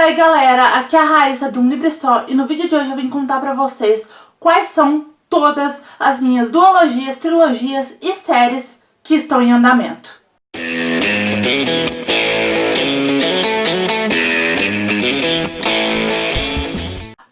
aí galera, aqui é a Raíssa do Um Livro Só e no vídeo de hoje eu vim contar pra vocês quais são todas as minhas duologias, trilogias e séries que estão em andamento.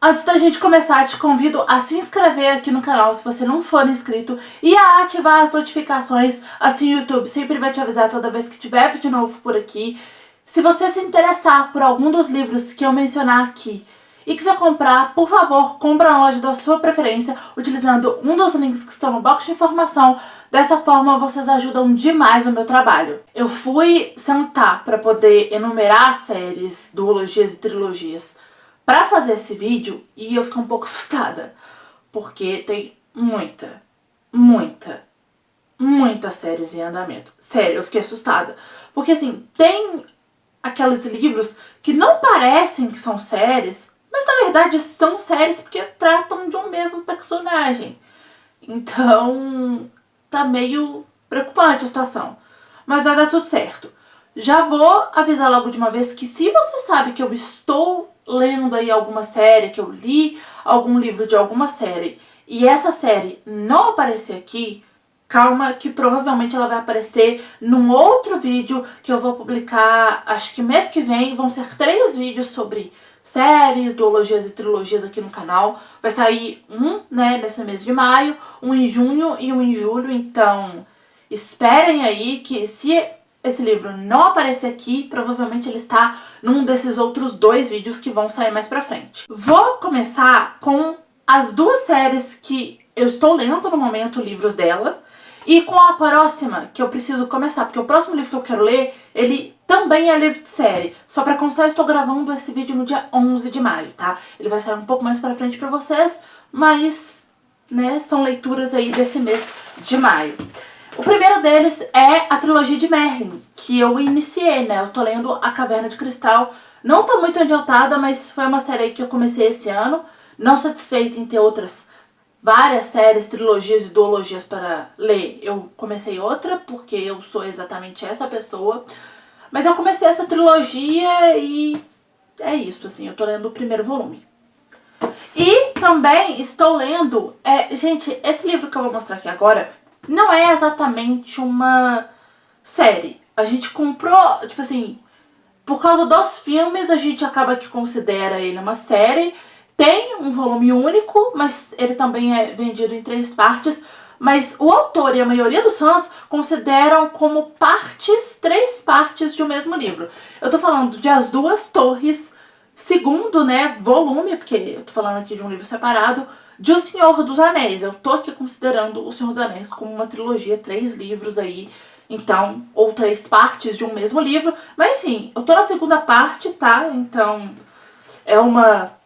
Antes da gente começar, te convido a se inscrever aqui no canal se você não for inscrito e a ativar as notificações, assim o YouTube sempre vai te avisar toda vez que tiver vídeo novo por aqui. Se você se interessar por algum dos livros que eu mencionar aqui e quiser comprar, por favor, compra na loja da sua preferência, utilizando um dos links que estão no box de informação. Dessa forma, vocês ajudam demais o meu trabalho. Eu fui sentar para poder enumerar séries, duologias e trilogias para fazer esse vídeo e eu fiquei um pouco assustada, porque tem muitas séries em andamento. Sério, eu fiquei assustada. Porque assim, tem aqueles livros que não parecem que são séries, mas na verdade são séries porque tratam de um mesmo personagem. Então, tá meio preocupante a situação. Mas vai dar tudo certo. Já vou avisar logo de uma vez que se você sabe que eu estou lendo aí alguma série, que eu li algum livro de alguma série, e essa série não aparecer aqui, calma que provavelmente ela vai aparecer num outro vídeo que eu vou publicar, acho que mês que vem. Vão ser 3 vídeos sobre séries, duologias e trilogias aqui no canal. Vai sair um, né, nesse mês de maio, um em junho e um em julho. Então esperem aí que se esse livro não aparecer aqui, provavelmente ele está num desses outros 2 vídeos que vão sair mais pra frente. Vou começar com as 2 séries que eu estou lendo no momento, livros dela. E com a próxima que eu preciso começar, porque o próximo livro que eu quero ler, ele também é livro de série. Só pra constar, eu estou gravando esse vídeo no dia 11 de maio, tá? Ele vai sair um pouco mais pra frente pra vocês, mas, né, são leituras aí desse mês de maio. O primeiro deles é a trilogia de Merlin, que eu iniciei, né? Eu tô lendo A Caverna de Cristal. Não tô muito adiantada, mas foi uma série aí que eu comecei esse ano. Não satisfeita em ter várias séries, trilogias e duologias para ler, eu comecei outra, porque eu sou exatamente essa pessoa. Mas eu comecei essa trilogia e é isso, assim, eu tô lendo o primeiro volume. E também estou lendo, gente, esse livro que eu vou mostrar aqui agora não é exatamente uma série. A gente comprou, tipo assim, por causa dos filmes a gente acaba que considera ele uma série. Tem um volume único, mas ele também é vendido em 3 partes. Mas o autor e a maioria dos fãs consideram como 3 partes de um mesmo livro. Eu tô falando de As Duas Torres, segundo, né, volume, porque eu tô falando aqui de um livro separado, de O Senhor dos Anéis. Eu tô aqui considerando O Senhor dos Anéis como uma trilogia, 3 livros aí, então, ou 3 partes de um mesmo livro. Mas enfim, eu tô na segunda parte, tá? Então, é uma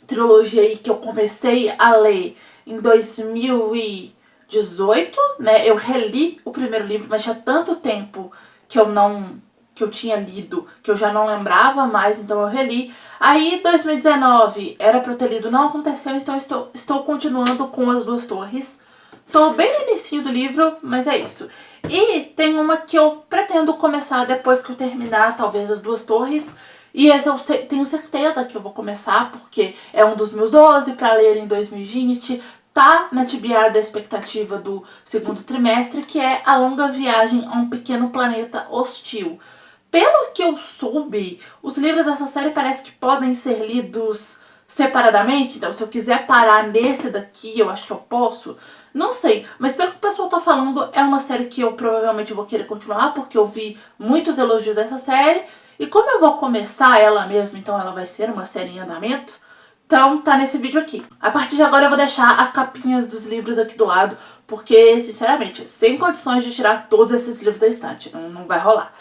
trilogia aí que eu comecei a ler em 2018, né? Eu reli o primeiro livro, mas tinha tanto tempo que eu tinha lido, que eu já não lembrava mais, então eu reli. Aí 2019 era pra eu ter lido, não aconteceu, então estou continuando com As Duas Torres. Tô bem no início do livro, mas é isso. E tem uma que eu pretendo começar depois que eu terminar, talvez As Duas Torres. E esse eu tenho certeza que eu vou começar, porque é um dos meus 12 para ler em 2020. Tá na TBR da expectativa do segundo trimestre, que é A Longa Viagem a um Pequeno Planeta Hostil. Pelo que eu soube, os livros dessa série parece que podem ser lidos separadamente. Então, se eu quiser parar nesse daqui, eu acho que eu posso. Não sei, mas pelo que o pessoal tá falando, é uma série que eu provavelmente vou querer continuar, porque eu vi muitos elogios dessa série. E como eu vou começar ela mesmo, então ela vai ser uma série em andamento, então tá nesse vídeo aqui. A partir de agora eu vou deixar as capinhas dos livros aqui do lado, porque, sinceramente, sem condições de tirar todos esses livros da estante, não vai rolar.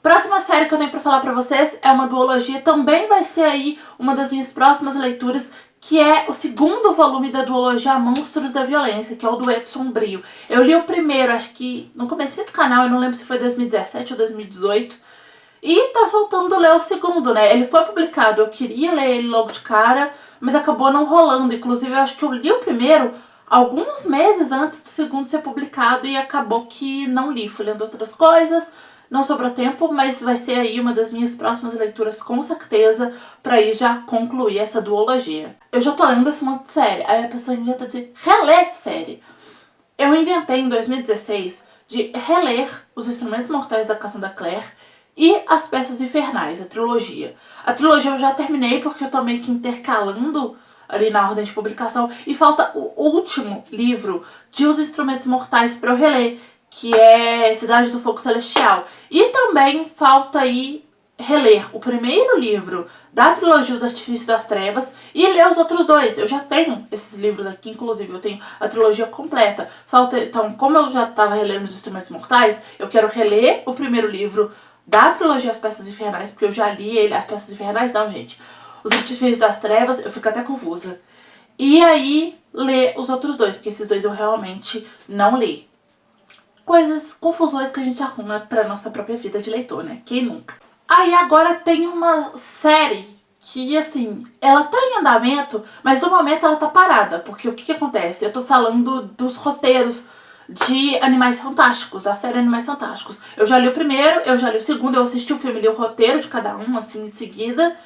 Próxima série que eu tenho pra falar pra vocês é uma duologia, também vai ser aí uma das minhas próximas leituras, que é o segundo volume da duologia Monstros da Violência, que é o Dueto Sombrio. Eu li o primeiro, acho que no começo do canal, eu não lembro se foi 2017 ou 2018, e tá faltando ler o segundo, né? Ele foi publicado, eu queria ler ele logo de cara, mas acabou não rolando. Inclusive, eu acho que eu li o primeiro alguns meses antes do segundo ser publicado e acabou que não li. Fui lendo outras coisas, não sobrou tempo, mas vai ser aí uma das minhas próximas leituras com certeza, pra ir já concluir essa duologia. Eu já tô lendo esse monte de série, aí a pessoa inventa de reler série. Eu inventei em 2016 de reler Os Instrumentos Mortais da Cassandra Clare e As Peças Infernais, a trilogia. A trilogia eu já terminei porque eu tô meio que intercalando ali na ordem de publicação e falta o último livro de Os Instrumentos Mortais para eu reler, que é Cidade do Fogo Celestial. E também falta aí reler o primeiro livro da trilogia Os Artifícios das Trevas e ler os outros dois. Eu já tenho esses livros aqui, inclusive eu tenho a trilogia completa. Falta, então, como eu já estava relendo Os Instrumentos Mortais, eu quero reler o primeiro livro da trilogia As Peças Infernais, porque eu já li ele. As Peças Infernais não, gente. Os Artifícios das Trevas, eu fico até confusa. E aí, ler os outros dois, porque esses dois eu realmente não li. Coisas, confusões que a gente arruma pra nossa própria vida de leitor, né? Quem nunca? Aí agora tem uma série que, assim, ela tá em andamento, mas no momento ela tá parada. Porque o que acontece? Eu tô falando dos roteiros de Animais Fantásticos, da série Animais Fantásticos. Eu já li o primeiro, eu já li o segundo, eu assisti o filme, li o roteiro de cada um, assim, em seguida.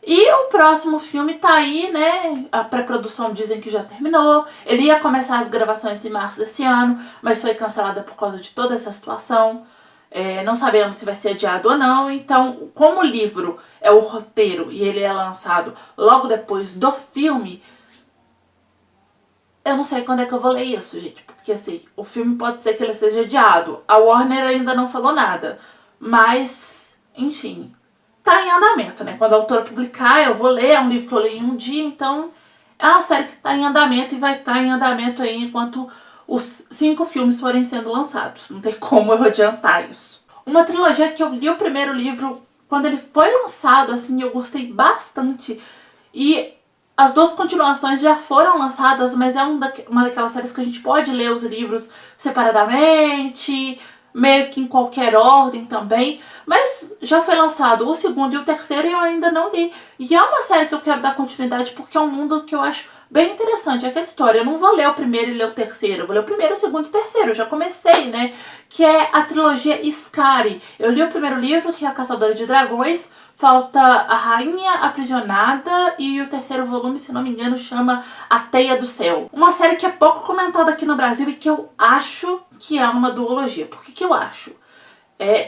E o próximo filme tá aí, né? A pré-produção dizem que já terminou. Ele ia começar as gravações em março desse ano, mas foi cancelada por causa de toda essa situação. Não sabemos se vai ser adiado ou não. Então, como o livro é o roteiro e ele é lançado logo depois do filme, eu não sei quando é que eu vou ler isso, gente. Porque assim, o filme pode ser que ele seja adiado. A Warner ainda não falou nada. Mas, enfim, tá em andamento, né? Quando a autora publicar, eu vou ler. É um livro que eu leio em um dia, então é uma série que tá em andamento e vai estar em andamento aí enquanto os 5 filmes forem sendo lançados. Não tem como eu adiantar isso. Uma trilogia que eu li o primeiro livro quando ele foi lançado, assim, eu gostei bastante. E as 2 continuações já foram lançadas, mas é uma daquelas séries que a gente pode ler os livros separadamente, meio que em qualquer ordem também. Mas já foi lançado o segundo e o terceiro e eu ainda não li. E é uma série que eu quero dar continuidade porque é um mundo que eu acho bem interessante. É aquela história, eu não vou ler o primeiro e ler o terceiro. Eu vou ler o primeiro, o segundo e o terceiro. Eu já comecei, né? Que é a trilogia Skari. Eu li o primeiro livro, que é A Caçadora de Dragões. Falta A Rainha Aprisionada e o terceiro volume, se não me engano, chama A Teia do Céu. Uma série que é pouco comentada aqui no Brasil e que eu acho que é uma duologia. Por que que eu acho?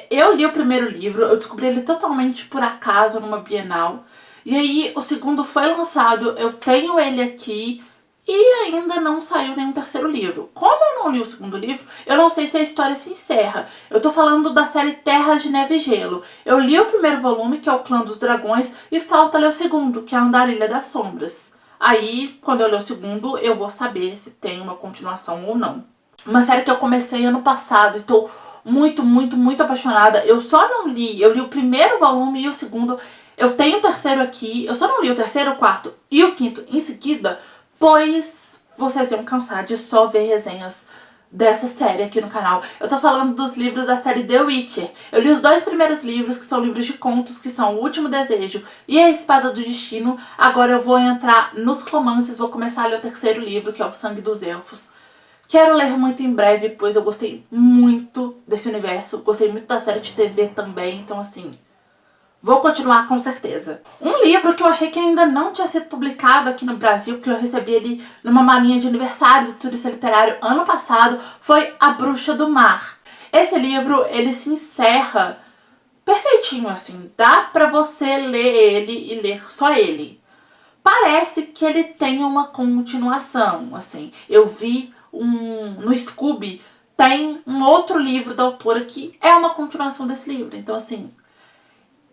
Eu li o primeiro livro, eu descobri ele totalmente por acaso numa Bienal. E aí o segundo foi lançado, eu tenho ele aqui e ainda não saiu nenhum terceiro livro. Como eu não li o segundo livro, eu não sei se a história se encerra. Eu tô falando da série Terra de Neve e Gelo. Eu li o primeiro volume, que é o Clã dos Dragões, e falta ler o segundo, que é a Andarilha das Sombras. Aí, quando eu ler o segundo, eu vou saber se tem uma continuação ou não. Uma série que eu comecei ano passado e tô muito, muito, muito apaixonada. Eu só não li, eu li o primeiro volume e o segundo. Eu tenho o terceiro aqui, eu só não li o terceiro, o quarto e o quinto em seguida, pois vocês iam cansar de só ver resenhas dessa série aqui no canal. Eu tô falando dos livros da série The Witcher. Eu li os 2 primeiros livros, que são livros de contos, que são O Último Desejo e A Espada do Destino. Agora eu vou entrar nos romances, vou começar a ler o terceiro livro, que é O Sangue dos Elfos. Quero ler muito em breve, pois eu gostei muito desse universo. Gostei muito da série de TV também, então assim, vou continuar com certeza. Um livro que eu achei que ainda não tinha sido publicado aqui no Brasil, porque eu recebi ele numa malinha de aniversário do Turista Literário ano passado, foi A Bruxa do Mar. Esse livro, ele se encerra perfeitinho, assim. Dá pra você ler ele e ler só ele. Parece que ele tem uma continuação, assim. Eu vi no Scooby, tem um outro livro da autora que é uma continuação desse livro. Então, assim,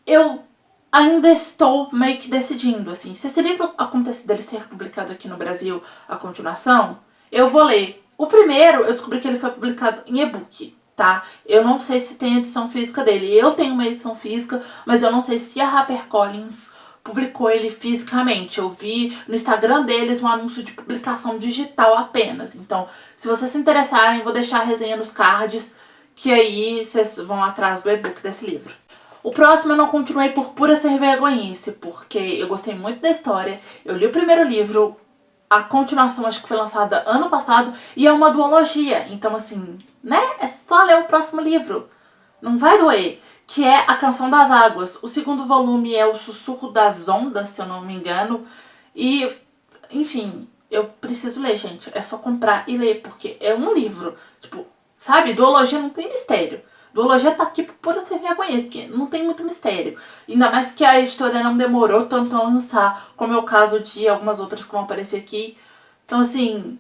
eu ainda estou meio que decidindo, assim, se esse livro acontecer dele ser publicado aqui no Brasil, a continuação, eu vou ler. O primeiro, eu descobri que ele foi publicado em e-book, tá? Eu não sei se tem edição física dele. Eu tenho uma edição física, mas eu não sei se a HarperCollins publicou ele fisicamente. Eu vi no Instagram deles um anúncio de publicação digital apenas. Então, se vocês se interessarem, vou deixar a resenha nos cards, que aí vocês vão atrás do e-book desse livro. O próximo eu não continuei por pura ser vergonhice, porque eu gostei muito da história. Eu li o primeiro livro, a continuação acho que foi lançada ano passado, e é uma duologia. Então, assim, né? É só ler o próximo livro. não vai doer, que é A Canção das Águas. O segundo volume é O Sussurro das Ondas, se eu não me engano. E, enfim, eu preciso ler, gente. É só comprar e ler, porque é um livro. Tipo, sabe? Duologia não tem mistério. Duologia tá aqui por ser vergonha, porque não tem muito mistério. Ainda mais que a editora não demorou tanto a lançar, como é o caso de algumas outras que vão aparecer aqui. Então, assim,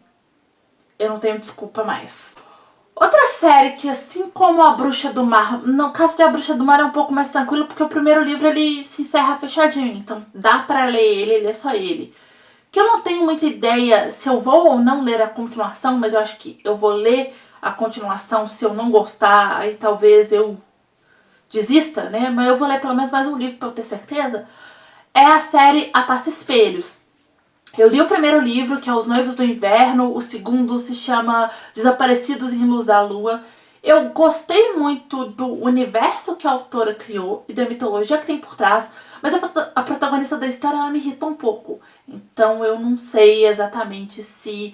eu não tenho desculpa mais. Outra série que, assim como A Bruxa do Mar, no caso de A Bruxa do Mar é um pouco mais tranquilo, porque o primeiro livro ele se encerra fechadinho, então dá pra ler ele, ler só ele. Que eu não tenho muita ideia se eu vou ou não ler a continuação, mas eu acho que eu vou ler a continuação. Se eu não gostar, aí talvez eu desista, né? Mas eu vou ler pelo menos mais um livro pra eu ter certeza. É a série A Passa Espelhos. Eu li o primeiro livro, que é Os Noivos do Inverno. O segundo se chama Desaparecidos em Luz da Lua. Eu gostei muito do universo que a autora criou e da mitologia que tem por trás, mas a protagonista da história ela me irrita um pouco. Então eu não sei exatamente se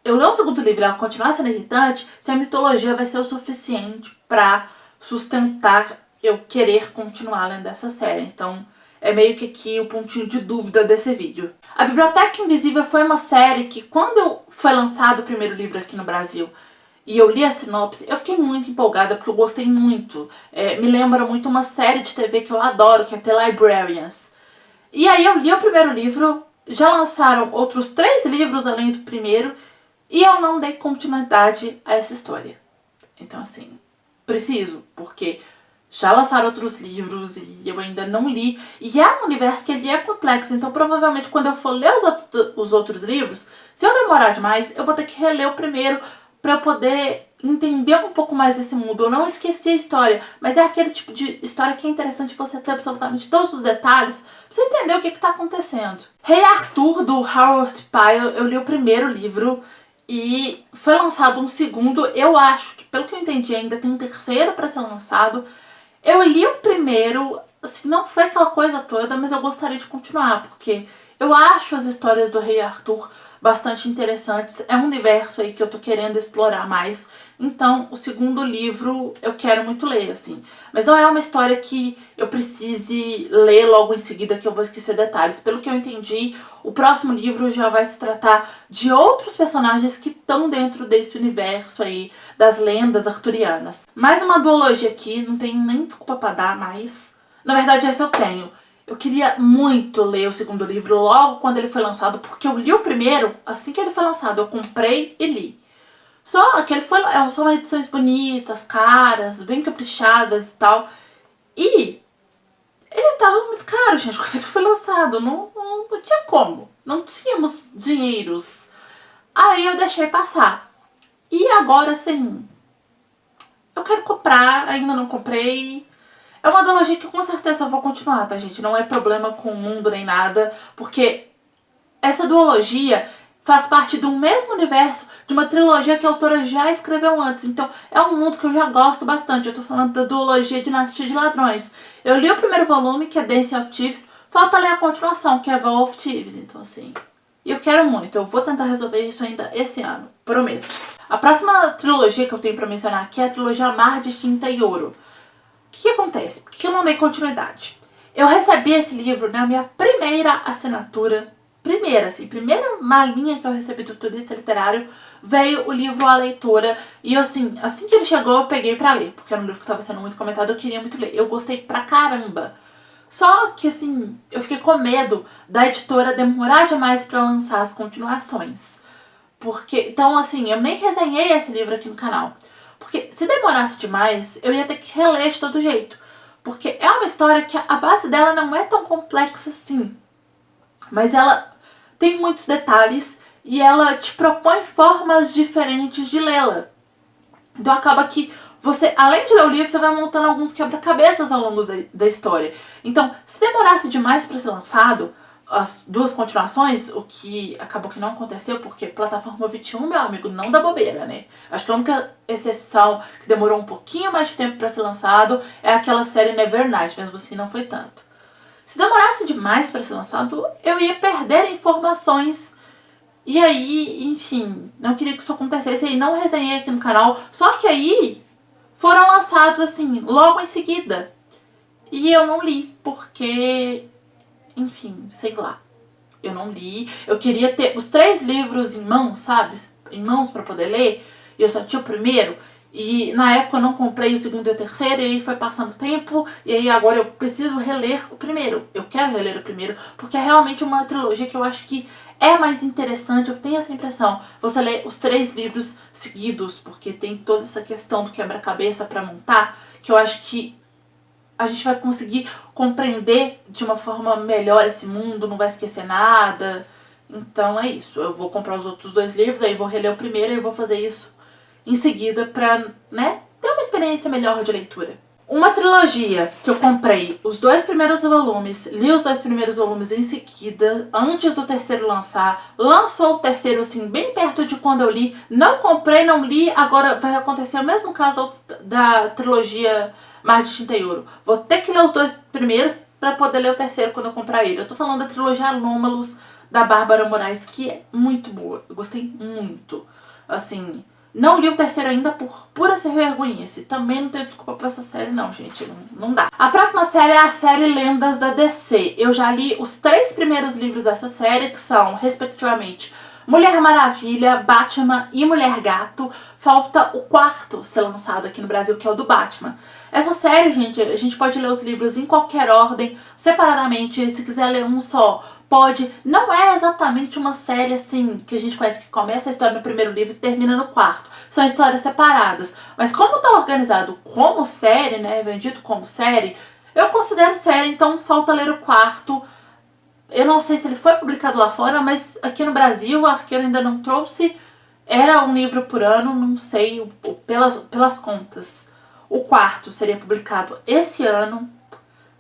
eu ler o segundo livro e ela continuar sendo irritante, se a mitologia vai ser o suficiente pra sustentar eu querer continuar lendo essa série. Então é meio que aqui o pontinho de dúvida desse vídeo. A Biblioteca Invisível foi uma série que, quando foi lançado o primeiro livro aqui no Brasil e eu li a sinopse, eu fiquei muito empolgada porque eu gostei muito. Me lembra muito uma série de TV que eu adoro, que é The Librarians. E aí eu li o primeiro livro, já lançaram outros 3 livros além do primeiro, e eu não dei continuidade a essa história. Então, assim, preciso, porque já lançaram outros livros e eu ainda não li. E é um universo que ele é complexo, então provavelmente quando eu for ler os outros livros, se eu demorar demais, eu vou ter que reler o primeiro pra eu poder entender um pouco mais desse mundo. Eu não esqueci a história, mas é aquele tipo de história que é interessante você ter absolutamente todos os detalhes pra você entender o que tá acontecendo. Rei Arthur, do Howard Pyle, eu li o primeiro livro e foi lançado um segundo. Eu acho que, pelo que eu entendi, ainda tem um terceiro pra ser lançado. Eu li o primeiro, assim, não foi aquela coisa toda, mas eu gostaria de continuar, porque eu acho as histórias do Rei Arthur bastante interessantes. É um universo aí que eu tô querendo explorar mais. Então, o segundo livro eu quero muito ler, assim. Mas não é uma história que eu precise ler logo em seguida, que eu vou esquecer detalhes. Pelo que eu entendi, o próximo livro já vai se tratar de outros personagens que estão dentro desse universo aí, das lendas arturianas. Mais uma duologia aqui, não tenho nem desculpa pra dar, mas... Na verdade, essa eu tenho. Eu queria muito ler o segundo livro logo quando ele foi lançado, porque eu li o primeiro assim que ele foi lançado. Eu comprei e li. Só que ele são edições bonitas, caras, bem caprichadas e tal. E ele tava muito caro, gente, quando ele foi lançado. Não tinha como. Não tínhamos dinheiros. Aí eu deixei passar. E agora, assim, eu quero comprar, ainda não comprei. É uma duologia que com certeza eu vou continuar, tá, gente? Não é problema com o mundo nem nada, porque essa duologia faz parte do mesmo universo de uma trilogia que a autora já escreveu antes. Então, é um mundo que eu já gosto bastante. Eu tô falando da duologia Dinastia de Ladrões. Eu li o primeiro volume, que é Dance of Thieves. Falta ler a continuação, que é Val of Thieves. Então, assim... E eu quero muito. Eu vou tentar resolver isso ainda esse ano. Prometo. A próxima trilogia que eu tenho pra mencionar aqui é a trilogia Mar de Tinta e Ouro. O que acontece? Por que eu não dei continuidade? Eu recebi esse livro na minha primeira assinatura. Primeira malinha que eu recebi do Turista Literário, veio o livro A Leitora. E assim que ele chegou, eu peguei pra ler. Porque era um livro que tava sendo muito comentado, eu queria muito ler. Eu gostei pra caramba. Só que assim, eu fiquei com medo da editora demorar demais pra lançar as continuações. Então assim, eu nem resenhei esse livro aqui no canal. Porque se demorasse demais, eu ia ter que reler de todo jeito. Porque é uma história que a base dela não é tão complexa assim. Mas ela tem muitos detalhes e ela te propõe formas diferentes de lê-la. Então acaba que você, além de ler o livro, você vai montando alguns quebra-cabeças ao longo da história. Então, se demorasse demais para ser lançado, as 2 continuações, o que acabou que não aconteceu, porque plataforma 21, meu amigo, não dá bobeira, né? Acho que a única exceção que demorou um pouquinho mais de tempo para ser lançado é aquela série Nevernight, mesmo assim não foi tanto. Se demorasse demais para ser lançado, eu ia perder informações. E aí, enfim, não queria que isso acontecesse e não resenhei aqui no canal. Só que aí foram lançados assim, logo em seguida. E eu não li, porque, enfim, sei lá. Eu não li. Eu queria ter os 3 livros em mãos, sabe? Em mãos pra poder ler. E eu só tinha o primeiro. E na época eu não comprei o segundo e o terceiro. E aí foi passando tempo. E aí agora eu preciso reler o primeiro. Eu quero reler o primeiro. Porque é realmente uma trilogia que eu acho que é mais interessante. Eu tenho essa impressão. Você lê os 3 livros seguidos. Porque tem toda essa questão do quebra-cabeça pra montar. Que eu acho que a gente vai conseguir compreender de uma forma melhor esse mundo, não vai esquecer nada. Então é isso. Eu vou comprar os outros 2 livros, aí vou reler o primeiro e vou fazer isso em seguida pra, né, ter uma experiência melhor de leitura. Uma trilogia que eu comprei os 2 primeiros volumes, li os 2 primeiros volumes em seguida, antes do terceiro lançar, lançou o terceiro assim, bem perto de quando eu li, não comprei, não li, agora vai acontecer o mesmo caso da trilogia Mar de Tinta e Ouro. Vou ter que ler os 2 primeiros pra poder ler o terceiro quando eu comprar ele. Eu tô falando da trilogia Anômalos, da Bárbara Moraes, que é muito boa, eu gostei muito, assim... Não li o terceiro ainda por pura ser vergonhice. Também não tenho desculpa pra essa série não, gente. Não dá. A próxima série é a série Lendas da DC. Eu já li os 3 primeiros livros dessa série, que são, respectivamente, Mulher Maravilha, Batman e Mulher Gato. Falta o 4º ser lançado aqui no Brasil, que é o do Batman. Essa série, gente, a gente pode ler os livros em qualquer ordem, separadamente. Se quiser ler um só, pode. Não é exatamente uma série assim que a gente conhece, que começa a história no primeiro livro e termina no 4º. São histórias separadas. Mas como tá organizado como série, né, vendido como série, eu considero série, então falta ler o 4º. Eu não sei se ele foi publicado lá fora, mas aqui no Brasil o Arqueiro ainda não trouxe. Era um livro por ano, não sei, pelas contas. O 4º seria publicado esse ano.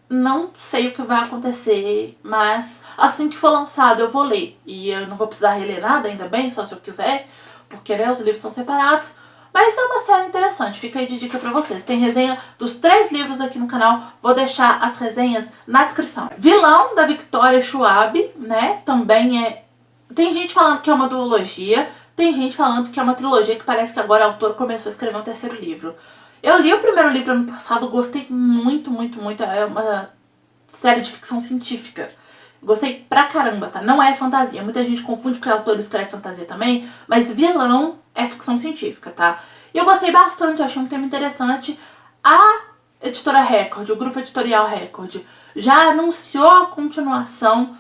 Não sei o que vai acontecer, mas assim que for lançado eu vou ler. E eu não vou precisar reler nada, ainda bem, só se eu quiser, porque, né, os livros são separados. Mas é uma série interessante, fica aí de dica pra vocês. Tem resenha dos 3 livros aqui no canal, vou deixar as resenhas na descrição. Vilão, da Victoria Schwab, né, também é... Tem gente falando que é uma duologia, tem gente falando que é uma trilogia, que parece que agora a autora começou a escrever um 3º livro. Eu li o primeiro livro ano passado, gostei muito, muito, muito. É uma série de ficção científica. Gostei pra caramba, tá? Não é fantasia. Muita gente confunde porque o autor escreve fantasia também, mas Vilão é ficção científica, tá? E eu gostei bastante, achei um tema interessante. A editora Record, o grupo editorial Record, já anunciou a continuação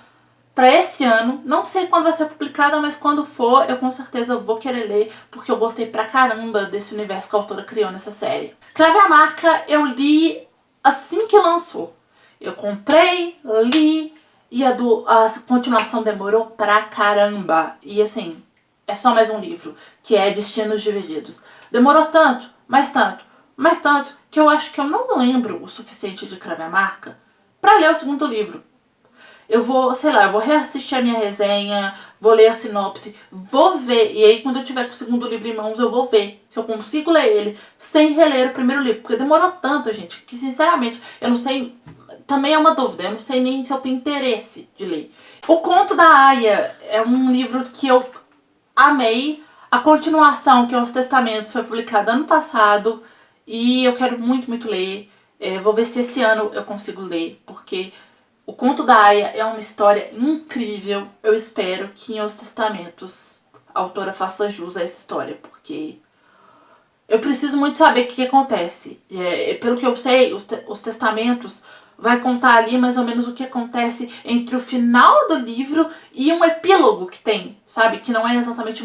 pra esse ano. Não sei quando vai ser publicada, mas quando for, eu com certeza vou querer ler, porque eu gostei pra caramba desse universo que a autora criou nessa série. Crave a Marca eu li assim que lançou. Eu comprei, li, e a continuação demorou pra caramba. E assim, é só mais um livro, que é Destinos Divididos. Demorou tanto, mais tanto, mais tanto, que eu acho que eu não lembro o suficiente de Crave a Marca pra ler o segundo livro. Eu vou, sei lá, eu vou reassistir a minha resenha, vou ler a sinopse, vou ver, e aí quando eu tiver com o segundo livro em mãos eu vou ver se eu consigo ler ele sem reler o primeiro livro, porque demorou tanto, gente, que sinceramente eu não sei, também é uma dúvida, eu não sei nem se eu tenho interesse de ler. O Conto da Aia é um livro que eu amei, a continuação, que é Os Testamentos, foi publicada ano passado e eu quero muito, muito ler. Vou ver se esse ano eu consigo ler, porque o Conto da Aia é uma história incrível. Eu espero que em Os Testamentos a autora faça jus a essa história, porque eu preciso muito saber o que acontece. Pelo que eu sei, os Testamentos vai contar ali mais ou menos o que acontece entre o final do livro e um epílogo que tem, sabe? Que não é exatamente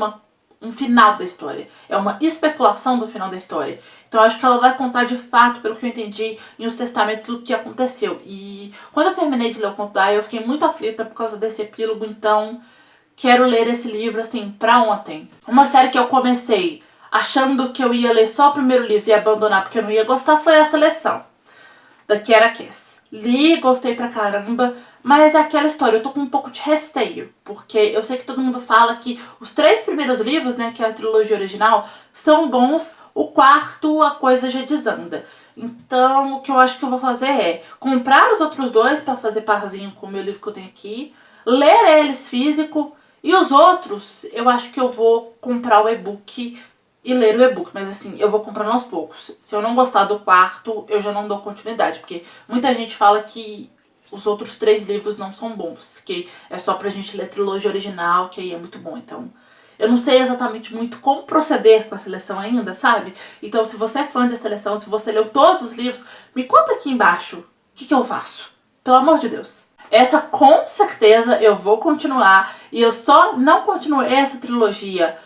um final da história, é uma especulação do final da história. Então eu acho que ela vai contar de fato, pelo que eu entendi, em Os Testamentos o que aconteceu. E quando eu terminei de ler o Conto da Aia, eu fiquei muito aflita por causa desse epílogo, então quero ler esse livro assim pra ontem. Uma série que eu comecei achando que eu ia ler só o primeiro livro e abandonar porque eu não ia gostar foi A Seleção, da Kiera Cass. Li, gostei pra caramba, mas é aquela história, eu tô com um pouco de receio, porque eu sei que todo mundo fala que os 3 primeiros livros, né, que é a trilogia original, são bons, o 4º a coisa já desanda. Então o que eu acho que eu vou fazer é comprar os outros 2 pra fazer parzinho com o meu livro que eu tenho aqui, ler eles físico, e os outros eu acho que eu vou comprar o e-book e ler o e-book, mas assim, eu vou comprando aos poucos. Se eu não gostar do quarto, eu já não dou continuidade, porque muita gente fala que os outros 3 livros não são bons, que é só pra gente ler a trilogia original, que aí é muito bom. Então, eu não sei exatamente muito como proceder com a seleção ainda, sabe? Então, se você é fã de seleção, se você leu todos os livros, me conta aqui embaixo o que eu faço. Pelo amor de Deus. Essa com certeza eu vou continuar, e eu só não continuei essa trilogia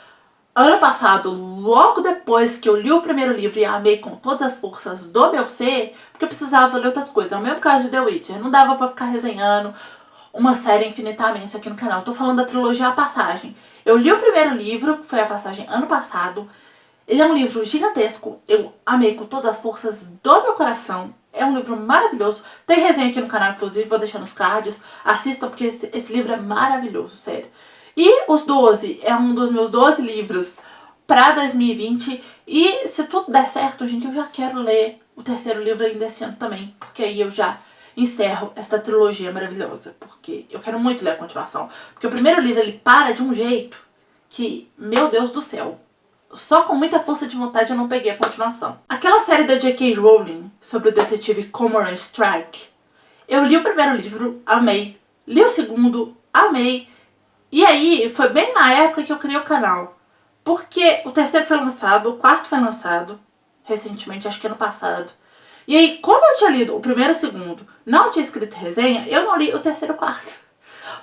ano passado, logo depois que eu li o primeiro livro e amei com todas as forças do meu ser, porque eu precisava ler outras coisas. É o mesmo caso de The Witcher, não dava pra ficar resenhando uma série infinitamente aqui no canal. Eu tô falando da trilogia A Passagem. Eu li o primeiro livro, que foi A Passagem ano passado. Ele é um livro gigantesco, eu amei com todas as forças do meu coração. É um livro maravilhoso. Tem resenha aqui no canal, inclusive, vou deixar nos cards. Assistam, porque esse livro é maravilhoso, sério. E Os 12 é um dos meus 12 livros pra 2020. E se tudo der certo, gente, eu já quero ler o terceiro livro ainda esse ano também. Porque aí eu já encerro esta trilogia maravilhosa. Porque eu quero muito ler a continuação. Porque o primeiro livro, ele para de um jeito que, meu Deus do céu, só com muita força de vontade eu não peguei a continuação. Aquela série da J.K. Rowling sobre o detetive Cormoran Strike, eu li o primeiro livro, amei. Li o segundo, amei. E aí, foi bem na época que eu criei o canal. Porque o terceiro foi lançado, o quarto foi lançado recentemente, acho que ano passado. E aí, como eu tinha lido o primeiro e o segundo, não tinha escrito resenha, eu não li o terceiro e o quarto.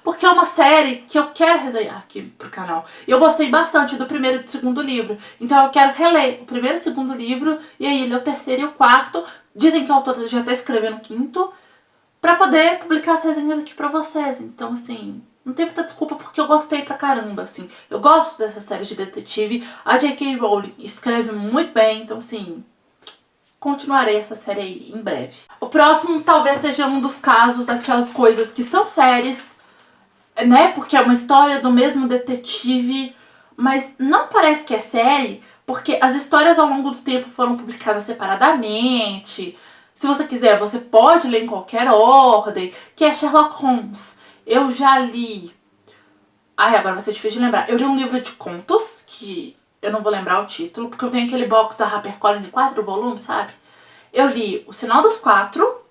Porque é uma série que eu quero resenhar aqui pro canal. E eu gostei bastante do primeiro e do segundo livro. Então eu quero reler o primeiro e o segundo livro, e aí ler o terceiro e o quarto. Dizem que o autor já tá escrevendo o quinto, pra poder publicar as resenhas aqui pra vocês. Então, assim, não tem muita desculpa porque eu gostei pra caramba, assim. Eu gosto dessa série de detetive. A J.K. Rowling escreve muito bem, então, assim, continuarei essa série aí em breve. O próximo talvez seja um dos casos daquelas coisas que são séries, né? Porque é uma história do mesmo detetive, mas não parece que é série, porque as histórias ao longo do tempo foram publicadas separadamente. Se você quiser, você pode ler em qualquer ordem, que é Sherlock Holmes. Eu já li... Ai, agora vai ser difícil de lembrar. Eu li um livro de contos, que eu não vou lembrar o título, porque eu tenho aquele box da HarperCollins de 4 volumes, sabe? Eu li O Sinal dos Quatro,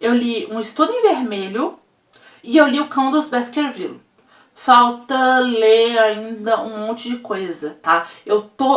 eu li Um Estudo em Vermelho, e eu li O Cão dos Baskerville. Falta ler ainda um monte de coisa, tá?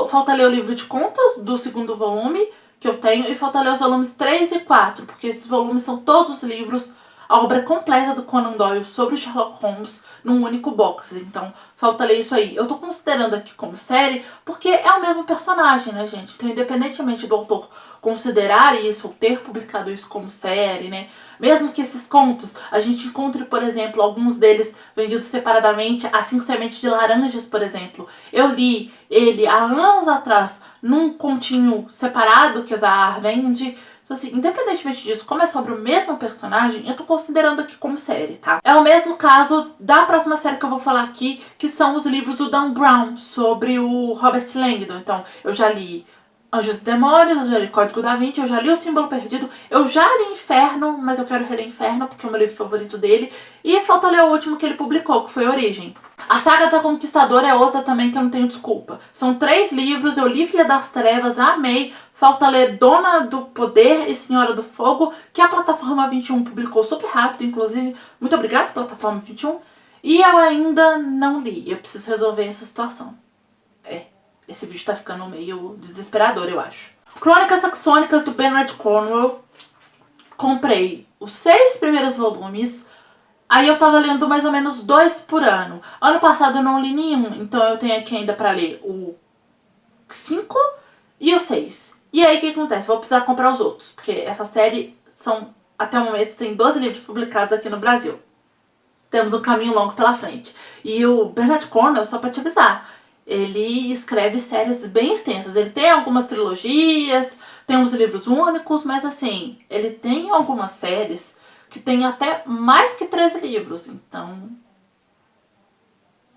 Falta ler o livro de contos do segundo volume que eu tenho, e falta ler os volumes 3 e 4, porque esses volumes são todos os livros, a obra completa do Conan Doyle sobre o Sherlock Holmes num único box. Então, falta ler isso aí. Eu tô considerando aqui como série porque é o mesmo personagem, né, gente? Então, independentemente do autor considerar isso ou ter publicado isso como série, né? Mesmo que esses contos a gente encontre, por exemplo, alguns deles vendidos separadamente, As 5 Sementes de Laranjas, por exemplo. Eu li ele há anos atrás num continho separado que a Zahar vende. Então, assim, independentemente disso, como é sobre o mesmo personagem, eu tô considerando aqui como série, tá? É o mesmo caso da próxima série que eu vou falar aqui, que são os livros do Dan Brown, sobre o Robert Langdon. Então, eu já li Anjos e Demônios, eu já li Código da Vinci, eu já li O Símbolo Perdido, eu já li Inferno, mas eu quero reler Inferno porque é o meu livro favorito dele. E falta ler o último que ele publicou, que foi Origem. A Saga da Conquistadora é outra também que eu não tenho desculpa. São 3 livros, eu li Filha das Trevas, amei. Falta ler Dona do Poder e Senhora do Fogo, que a Plataforma 21 publicou super rápido, inclusive. Muito obrigada, Plataforma 21. E eu ainda não li, eu preciso resolver essa situação. Esse vídeo tá ficando meio desesperador, eu acho. Crônicas Saxônicas, do Bernard Cornwell. Comprei os 6 primeiros volumes. Aí eu tava lendo mais ou menos 2 por ano. Ano passado eu não li nenhum, então eu tenho aqui ainda pra ler o 5 e o 6. E aí o que acontece? Vou precisar comprar os outros, porque essa série até o momento, tem 12 livros publicados aqui no Brasil. Temos um caminho longo pela frente. E o Bernard Cornwell, só pra te avisar, ele escreve séries bem extensas. Ele tem algumas trilogias, tem uns livros únicos, mas assim, ele tem algumas séries que tem até mais que 13 livros. Então,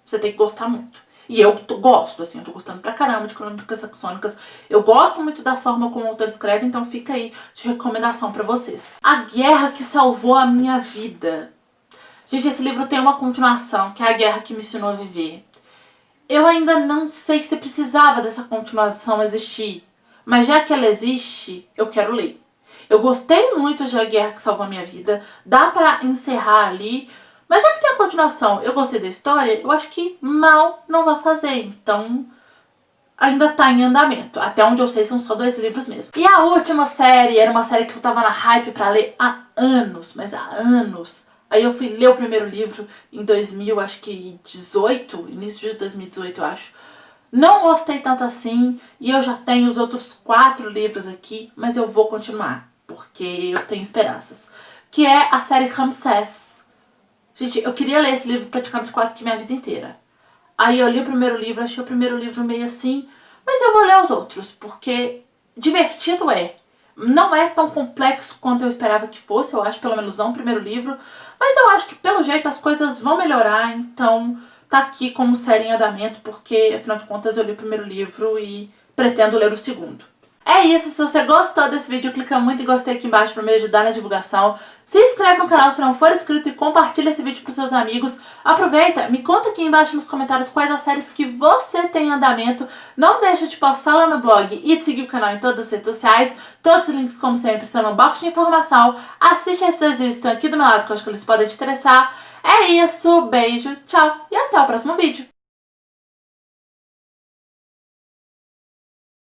você tem que gostar muito. E eu gosto, assim, eu tô gostando pra caramba de Crônicas Saxônicas. Eu gosto muito da forma como o autor escreve, então fica aí de recomendação pra vocês. A Guerra que Salvou a Minha Vida. Gente, esse livro tem uma continuação, que é A Guerra que Me Ensinou a Viver. eu ainda não sei se precisava dessa continuação existir, mas já que ela existe, eu quero ler. Eu gostei muito de A Guerra que Salvou a Minha Vida, dá pra encerrar ali, mas já que tem a continuação, eu gostei da história, eu acho que mal não vai fazer, então ainda tá em andamento. Até onde eu sei são só 2 livros mesmo. E a última série era uma série que eu tava na hype pra ler há anos, mas há anos. Aí eu fui ler o primeiro livro em 2018, início de 2018 eu acho. Não gostei tanto assim e eu já tenho os outros 4 livros aqui, mas eu vou continuar, porque eu tenho esperanças. Que é a série Ramsés. Gente, eu queria ler esse livro praticamente quase que minha vida inteira. Aí eu li o primeiro livro, achei o primeiro livro meio assim, mas eu vou ler os outros, porque divertido é. Não é tão complexo quanto eu esperava que fosse, eu acho, pelo menos não o primeiro livro, mas eu acho que pelo jeito as coisas vão melhorar, então tá aqui como série em andamento, porque afinal de contas eu li o primeiro livro e pretendo ler o segundo. É isso, se você gostou desse vídeo, clica muito em gostei aqui embaixo para me ajudar na divulgação. Se inscreve no canal se não for inscrito e compartilha esse vídeo com seus amigos. Aproveita, me conta aqui embaixo nos comentários quais as séries que você tem em andamento. Não deixa de postar lá no blog e de seguir o canal em todas as redes sociais. Todos os links, como sempre, estão no box de informação. Assiste esses 2 vídeos que estão aqui do meu lado, que eu acho que eles podem te interessar. É isso, beijo, tchau e até o próximo vídeo.